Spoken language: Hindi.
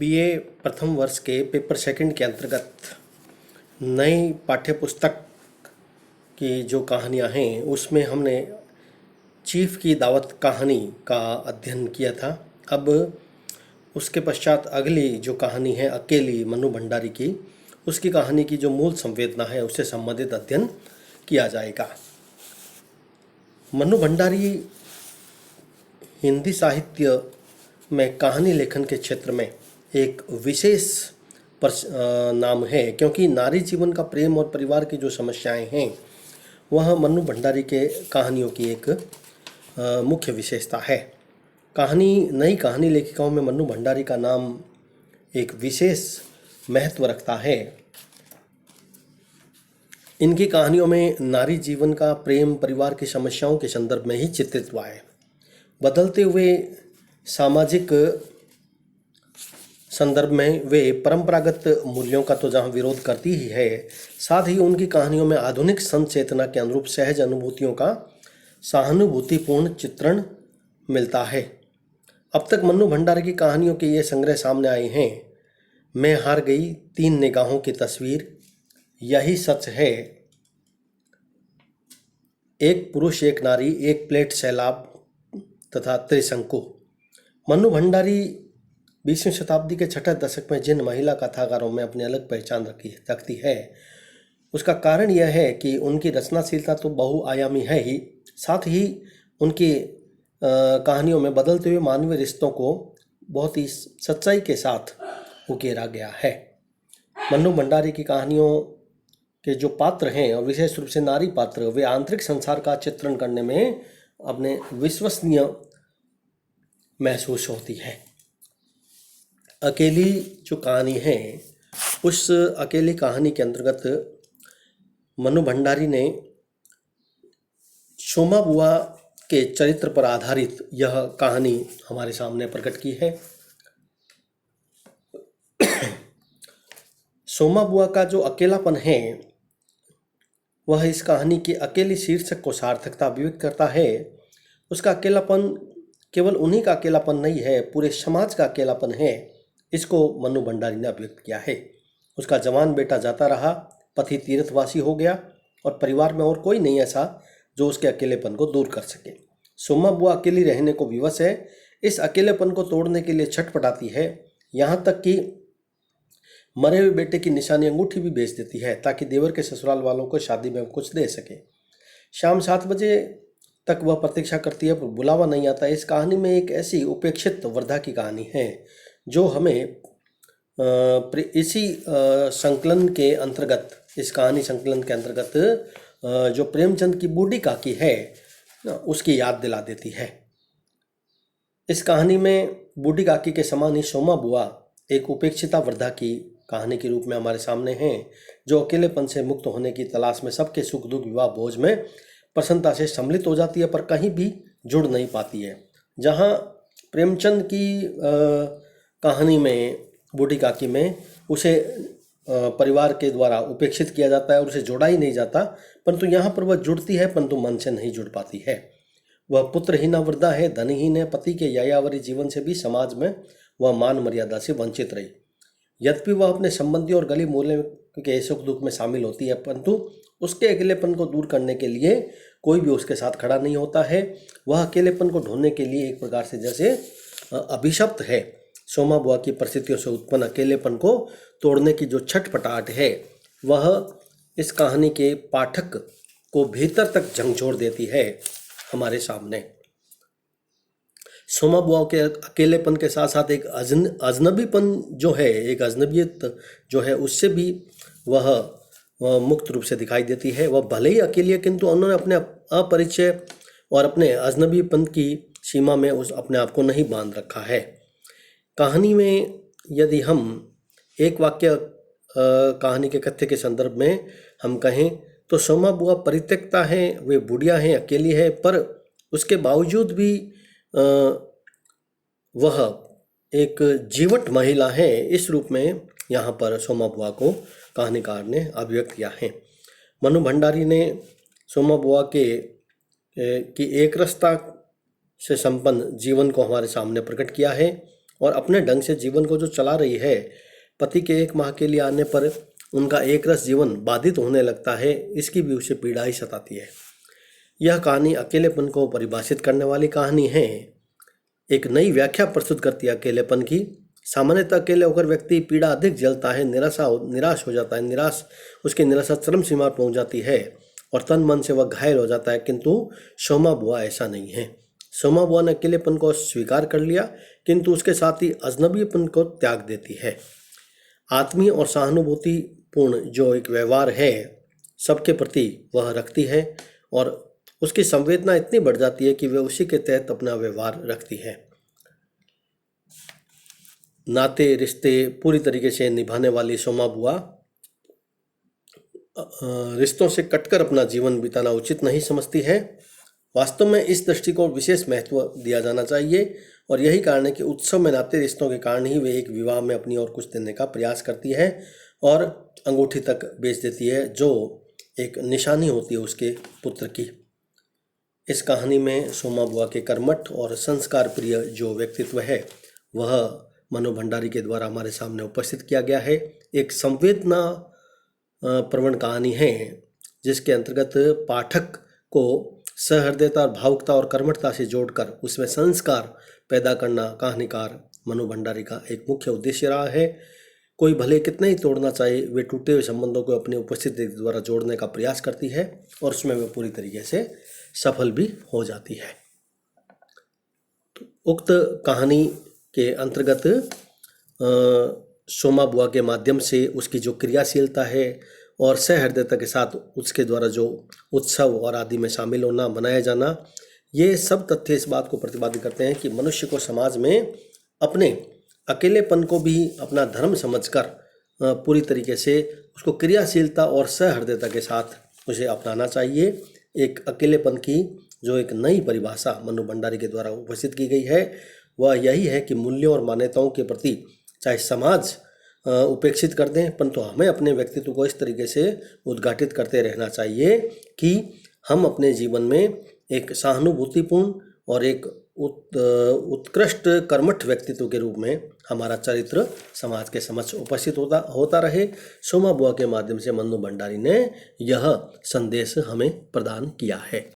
बीए प्रथम वर्ष के पेपर सेकंड के अंतर्गत नई पाठ्य पुस्तक की जो कहानियाँ हैं उसमें हमने चीफ की दावत कहानी का अध्ययन किया था। अब उसके पश्चात अगली जो कहानी है अकेली मनु भंडारी की, उसकी कहानी की जो मूल संवेदना है उससे संबंधित अध्ययन किया जाएगा। मनु भंडारी हिंदी साहित्य में कहानी लेखन के क्षेत्र में एक विशेष नाम है, क्योंकि नारी जीवन का प्रेम और परिवार की जो समस्याएं हैं वह मनु भंडारी के कहानियों की एक मुख्य विशेषता है। नई कहानी लेखिकाओं में मनु भंडारी का नाम एक विशेष महत्व रखता है। इनकी कहानियों में नारी जीवन का प्रेम परिवार की समस्याओं के संदर्भ में ही चित्रित हुआ है। बदलते हुए सामाजिक संदर्भ में वे परंपरागत मूल्यों का तो जहाँ विरोध करती ही है, साथ ही उनकी कहानियों में आधुनिक संत चेतना के अनुरूप सहज अनुभूतियों का सहानुभूतिपूर्ण चित्रण मिलता है। अब तक मनु भंडारी की कहानियों के ये संग्रह सामने आए हैं। मैं हार गई, तीन निगाहों की तस्वीर, यही सच है, एक पुरुष एक नारी, एक प्लेट सैलाब तथा त्रिशंकु। मनु भंडारी 20वीं शताब्दी के छठे दशक में जिन महिला कथाकारों में अपनी अलग पहचान रखती है, उसका कारण यह है कि उनकी रचनाशीलता तो बहुआयामी है ही, साथ ही उनकी कहानियों में बदलते हुए मानवीय रिश्तों को बहुत ही सच्चाई के साथ उकेरा गया है। मनु भंडारी की कहानियों के जो पात्र हैं और विशेष रूप से नारी पात्र, वे आंतरिक संसार का चित्रण करने में अपने विश्वसनीय महसूस होती है। अकेली जो कहानी है, उस अकेली कहानी के अंतर्गत मनु भंडारी ने सोमा बुआ के चरित्र पर आधारित यह कहानी हमारे सामने प्रकट की है। सोमा बुआ का जो अकेलापन है वह इस कहानी की अकेली शीर्षक को सार्थकता अभिव्यक्त करता है। उसका अकेलापन केवल उन्हीं का अकेलापन नहीं है, पूरे समाज का अकेलापन है। इसको मनु भंडारी ने अभिव्यक्त किया है। उसका जवान बेटा जाता रहा, पति तीर्थवासी हो गया और परिवार में और कोई नहीं ऐसा जो उसके अकेलेपन को दूर कर सके। सोमा बुआ अकेली रहने को विवश है। इस अकेलेपन को तोड़ने के लिए छटपटाती है, यहाँ तक कि मरे हुए बेटे की निशानी अंगूठी भी बेच देती है ताकि देवर के ससुराल वालों को शादी में कुछ दे सके। शाम 7 बजे तक वह प्रतीक्षा करती है पर बुलावा नहीं आता। इस कहानी में एक ऐसी उपेक्षित वृद्धा की कहानी है जो हमें इसी संकलन के अंतर्गत, इस कहानी संकलन के अंतर्गत जो प्रेमचंद की बूढ़ी काकी है उसकी याद दिला देती है। इस कहानी में बूढ़ी काकी के समान ही सोमा बुआ एक उपेक्षिता वृद्धा की कहानी के रूप में हमारे सामने हैं, जो अकेलेपन से मुक्त होने की तलाश में सबके सुख दुख विवाह भोज में प्रसन्नता से सम्मिलित हो जाती है, पर कहीं भी जुड़ नहीं पाती है। जहाँ प्रेमचंद की कहानी में बूढ़ी काकी में उसे परिवार के द्वारा उपेक्षित किया जाता है और उसे जोड़ा ही नहीं जाता, परंतु यहाँ पर वह जुड़ती है परंतु मन से नहीं जुड़ पाती है। वह पुत्रहीना वृद्धा है, धनहीन है, पति के यायावरी जीवन से भी समाज में वह मान मर्यादा से वंचित रही। यद्यपि वह अपने संबंधियों और गली मोहल्ले के सुख दुख में शामिल होती है, परंतु उसके अकेलेपन को दूर करने के लिए कोई भी उसके साथ खड़ा नहीं होता है। वह अकेलेपन को ढूंढने के लिए एक प्रकार से जैसे अभिशप्त है। सोमा बुआ की परिस्थितियों से उत्पन्न अकेलेपन को तोड़ने की जो छटपटाहट है वह इस कहानी के पाठक को भीतर तक झंझोड़ देती है हमारे सामने। सोमा बुआ के अकेलेपन के साथ साथ एक अजनबीपन जो है, एक अजनबियत जो है, उससे भी वह मुक्त रूप से दिखाई देती है। वह भले ही अकेली है किंतु उन्होंने अपने अपरिचय और अपने अजनबीपन की सीमा में अपने आप को नहीं बांध रखा है। कहानी में यदि हम एक वाक्य कहानी के कथ्य के संदर्भ में हम कहें तो सोमा बुआ परित्यक्ता हैं, वे बुढ़िया हैं, अकेली है, पर उसके बावजूद भी वह एक जीवट महिला है। इस रूप में यहाँ पर सोमा बुआ को कहानीकार ने अभिव्यक्त किया है। मनु भंडारी ने सोमा बुआ की एक रस्ता से संपन्न जीवन को हमारे सामने प्रकट किया है और अपने ढंग से जीवन को जो चला रही है। पति के 1 माह के लिए आने पर उनका एक रस जीवन बाधित होने लगता है, इसकी भी उसे पीड़ा ही सताती है। यह कहानी अकेलेपन को परिभाषित करने वाली कहानी है। एक नई व्याख्या प्रस्तुत करती है अकेलेपन की। सामान्यतः अकेले होकर व्यक्ति पीड़ा अधिक झेलता है, निराश हो जाता है, उसकी निराशा चरम सीमा पर पहुंच जाती है और तन मन से वह घायल हो जाता है। किंतु सोमा बुआ ऐसा नहीं है। सोमा बुआ ने अकेलेपन को स्वीकार कर लिया, किंतु उसके साथ ही अजनबीपन को त्याग देती है। आत्मीय और सहानुभूतिपूर्ण जो एक व्यवहार है सबके प्रति वह रखती है और उसकी संवेदना इतनी बढ़ जाती है कि वह उसी के तहत अपना व्यवहार रखती है। नाते रिश्ते पूरी तरीके से निभाने वाली सोमा बुआ रिश्तों से कटकर अपना जीवन बिताना उचित नहीं समझती है। वास्तव में इस दृष्टि को विशेष महत्व दिया जाना चाहिए और यही कारण है कि उत्सव में नाते रिश्तों के कारण ही वे एक विवाह में अपनी और कुछ देने का प्रयास करती है और अंगूठी तक बेच देती है, जो एक निशानी होती है उसके पुत्र की। इस कहानी में सोमा बुआ के कर्मठ और संस्कार प्रिय जो व्यक्तित्व है वह मनु भंडारी के द्वारा हमारे सामने उपस्थित किया गया है। एक संवेदना प्रवण कहानी है जिसके अंतर्गत पाठक को सहृदयता, भावुकता और कर्मठता से जोड़कर उसमें संस्कार पैदा करना कहानीकार मनु भंडारी का एक मुख्य उद्देश्य रहा है। कोई भले कितना ही तोड़ना चाहे, वे टूटे हुए संबंधों को अपनी उपस्थिति द्वारा जोड़ने का प्रयास करती है और उसमें वे पूरी तरीके से सफल भी हो जाती है। तो उक्त कहानी के अंतर्गत सोमा बुआ के माध्यम से उसकी जो क्रियाशीलता है और सहृदयता के साथ उसके द्वारा जो उत्सव और आदि में शामिल होना, मनाया जाना, ये सब तथ्य इस बात को प्रतिपादित करते हैं कि मनुष्य को समाज में अपने अकेलेपन को भी अपना धर्म समझकर पूरी तरीके से उसको क्रियाशीलता और सहृदयता के साथ उसे अपनाना चाहिए। एक अकेलेपन की जो एक नई परिभाषा मनु भंडारी के द्वारा उपस्थित की गई है वह यही है कि मूल्यों और मान्यताओं के प्रति चाहे समाज उपेक्षित कर दें, परंतु हमें अपने व्यक्तित्व को इस तरीके से उद्घाटित करते रहना चाहिए कि हम अपने जीवन में एक सहानुभूतिपूर्ण और एक उत्कृष्ट कर्मठ व्यक्तित्व के रूप में हमारा चरित्र समाज के समक्ष उपस्थित होता रहे। सोमा बुआ के माध्यम से मनु भंडारी ने यह संदेश हमें प्रदान किया है।